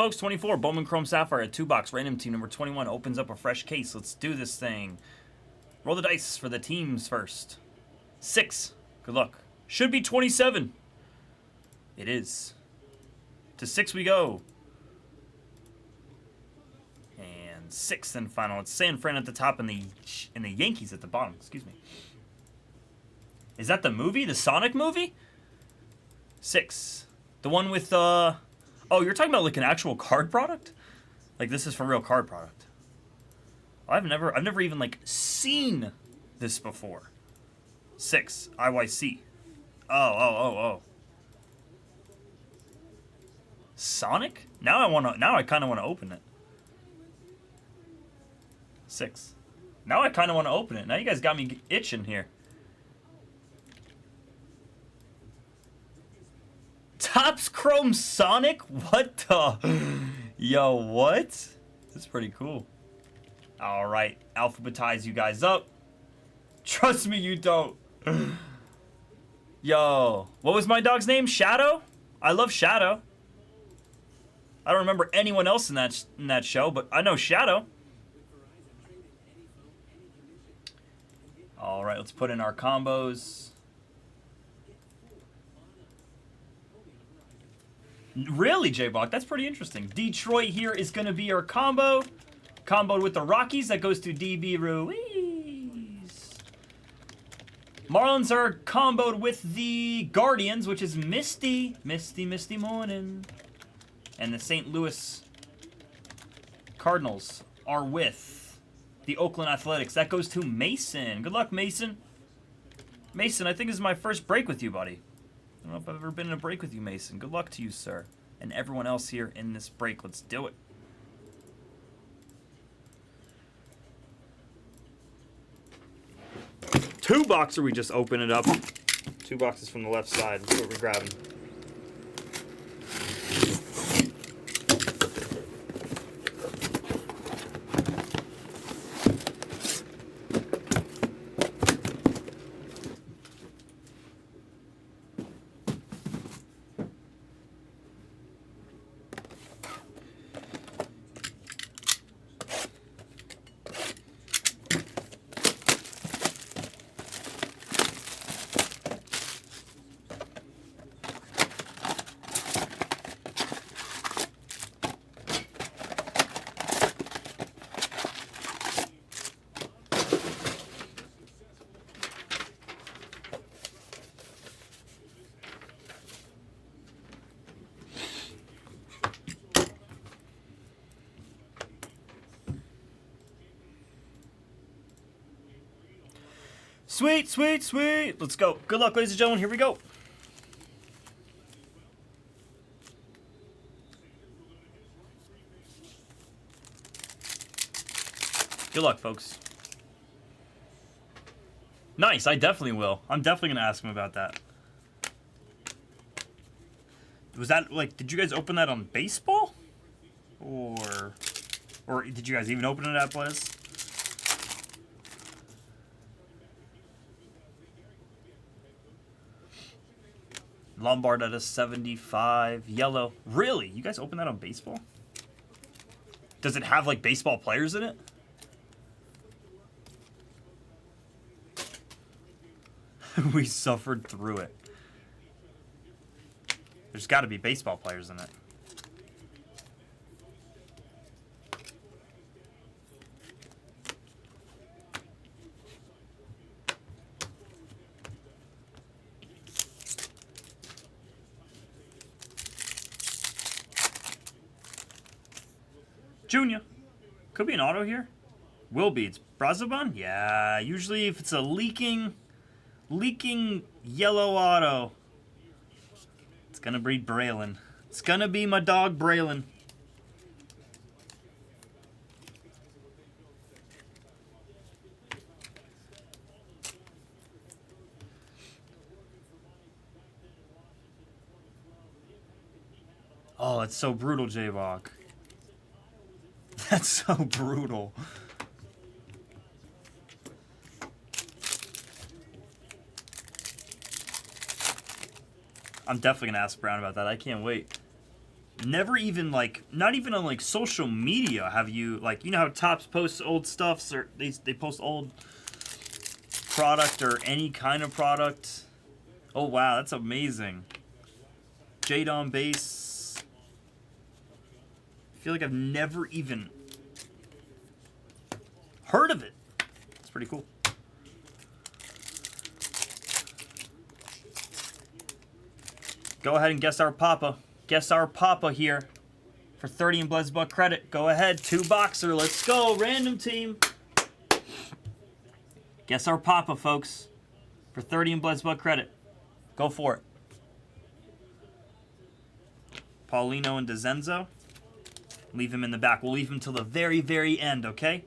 Folks, 24, Bowman Chrome Sapphire, a 2-box, random team number 21, opens up a fresh case. Let's do this thing. Roll the dice for the teams first. 6, good luck. Should be 27. It is. To 6 we go. And 6th and final. It's San Fran at the top and the Yankees at the bottom, excuse me. Is that the movie? The Sonic movie? 6. The one with, oh, you're talking about like an actual card product? Like this is for real card product. I've never even like seen this before. 6, IYC. Oh. Sonic? Now I kinda wanna open it. 6. Now I kinda wanna open it. Now you guys got me itching here. Topps Chrome Sonic? What the? Yo, what? That's pretty cool. Alright, alphabetize you guys up. Trust me, you don't. Yo, what was my dog's name? Shadow? I love Shadow. I don't remember anyone else in that show, but I know Shadow. Alright, let's put in our combos. Really, J-Bach? That's pretty interesting. Detroit here is going to be our combo. Comboed with the Rockies. That goes to DB Ruiz. Marlins are comboed with the Guardians, which is Misty. Misty morning. And the St. Louis Cardinals are with the Oakland Athletics. That goes to Mason. Good luck, Mason. Mason, I think this is my first break with you, buddy. I don't know if I've ever been in a break with you, Mason. Good luck to you, sir. And everyone else here in this break. Let's do it. Two boxer, we just open it up. 2 boxes from the left side. That's what we're grabbing. Sweet, sweet, sweet. Let's go. Good luck, ladies and gentlemen. Here we go. Good luck, folks. Nice. I definitely will. I'm definitely going to ask him about that. Was that, like, did you guys open that on baseball? Or did you guys even open it at Blaze? Lombard at a 75. Yellow. Really? You guys open that on baseball? Does it have, like, baseball players in it? We suffered through it. There's got to be baseball players in it. Junior. Could be an auto here. Will be. It's Brazoban? Yeah, usually if it's a leaking yellow auto, it's going to be Braylon. It's going to be my dog Braylon. Oh, that's so brutal, J-Bach. That's so brutal. I'm definitely going to ask Brown about that. I can't wait. Never even, like, not even on, like, social media have you, like, you know how Topps posts old stuff, or they post old product or any kind of product. Oh, wow, that's amazing. Jade on base. I feel like I've never even heard of it. It's pretty cool. Go ahead and guess our Papa. Guess our Papa here for 30 and Blizzbuck credit. Go ahead, 2-boxer. Let's go. Random team. Guess our Papa, folks, for 30 and Blizzbuck credit. Go for it. Paulino and DeZenzo. Leave him in the back. We'll leave him till the very, very end, okay?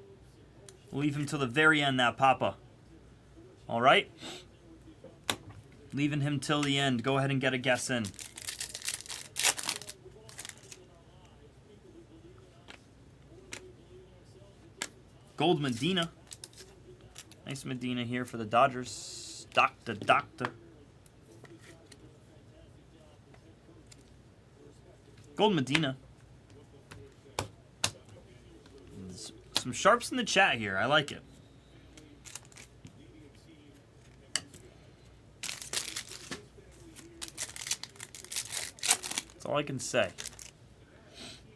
We'll leave him till the very end, that Papa. All right? Leaving him till the end. Go ahead and get a guess in. Gold Medina. Nice Medina here for the Dodgers. Doctor. Gold Medina. Some sharps in the chat here. I like it. That's all I can say.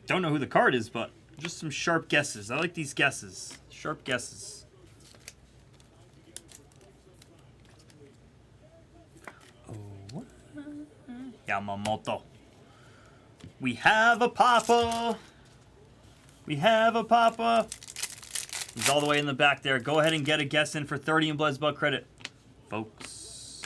Don't know who the card is, but just some sharp guesses. I like these guesses. Sharp guesses. Oh, Yamamoto. We have a Papa. We have a Papa. He's all the way in the back there. Go ahead and get a guess in for 30 and Blizzbuck credit, folks.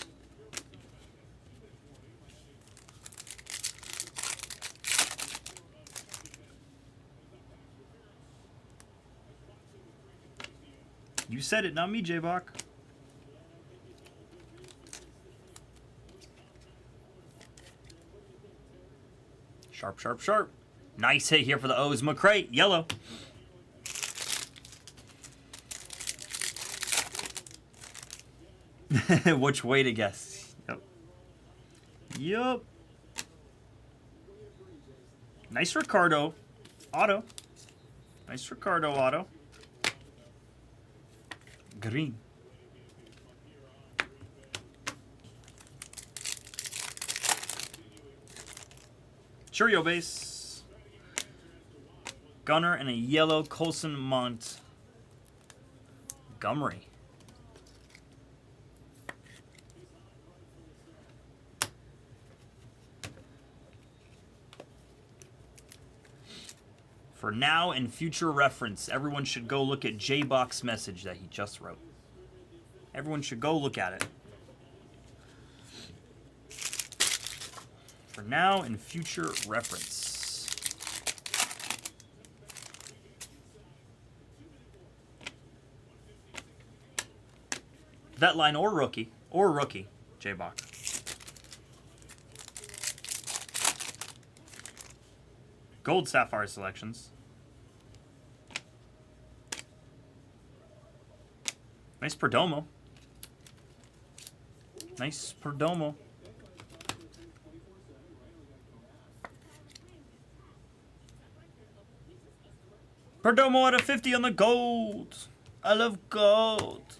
You said it, not me, J-Bach. Sharp. Nice hit here for the O's. McCray, yellow. Which way to guess? Yep. Nice Ricardo auto. Nice Ricardo auto. Green. Churio base. Gunner and a yellow Colson Montgomery. For now and future reference, everyone should go look at J-Bach's message that he just wrote. Everyone should go look at it. For now and future reference. Vet line or rookie, J-Bach. Gold Sapphire selections. Nice Perdomo. Nice Perdomo. Perdomo out of 50 on the gold. I love gold.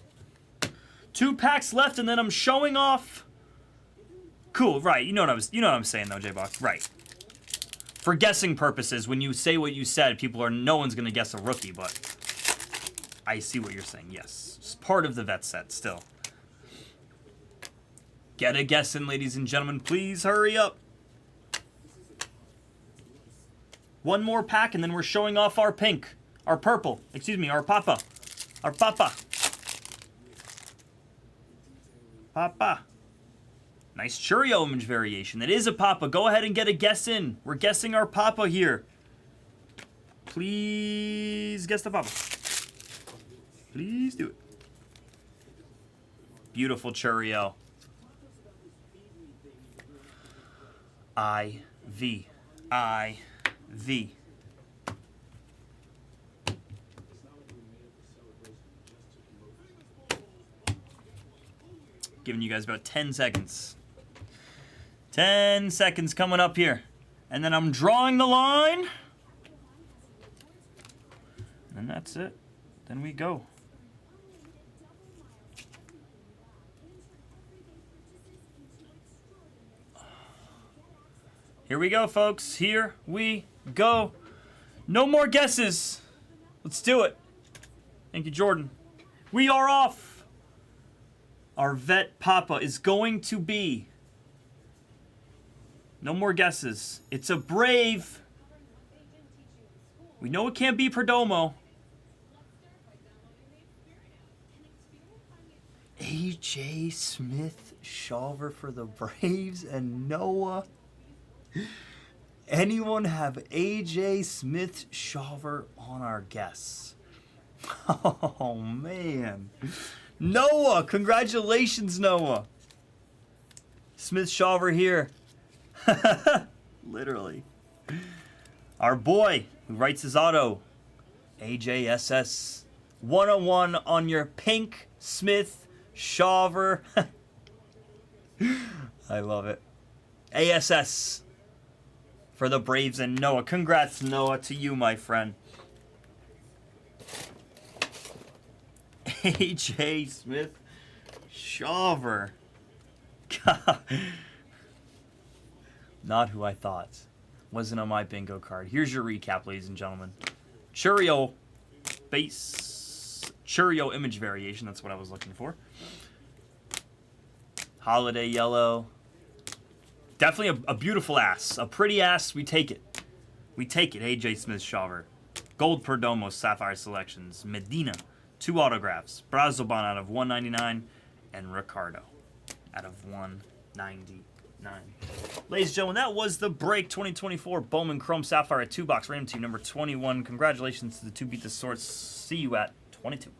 2 packs left, and then I'm showing off. Cool, right? You know what I'm saying though, J-Bach. Right. For guessing purposes, when you say what you said, no one's gonna guess a rookie, but I see what you're saying. Yes, it's part of the vet set still. Get a guess in, ladies and gentlemen. Please hurry up. One more pack, and then we're showing off our pink, our purple. Excuse me, our Papa, our Papa. Papa. Nice Churio image variation. That is a Papa. Go ahead and get a guess in. We're guessing our Papa here. Please guess the Papa. Please do it. Beautiful Churio. IV. Giving you guys about 10 seconds. 10 seconds coming up here. And then I'm drawing the line. And that's it. Then we go. Here we go, folks. Here we go. No more guesses. Let's do it. Thank you, Jordan. We are off. Our vet Papa is going to be. No more guesses. It's a Brave. We know it can't be Perdomo. A.J. Smith Shawver for the Braves and Noah. Anyone have A.J. Smith Shawver on our guess? Oh, man. Noah! Congratulations, Noah. Smith Shawver here. Literally. Our boy who writes his auto. AJSS 101 on your pink Smith Shawver. I love it. ASS for the Braves and Noah. Congrats, Noah, to you, my friend. AJ Smith Shawver. Not who I thought. Wasn't on my bingo card. Here's your recap, ladies and gentlemen. Churio base. Churio image variation. That's what I was looking for. Holiday yellow. Definitely a beautiful ass. A pretty ass. We take it. We take it. AJ Smith Shawver. Gold Perdomo Sapphire selections. Medina. 2 autographs. Brazoban out of 199. And Ricardo out of 199. Ladies and gentlemen, that was the break. 2024 Bowman Chrome Sapphire at 2-box random team number 21. Congratulations to the 2 Beat the Sorts. See you at 22.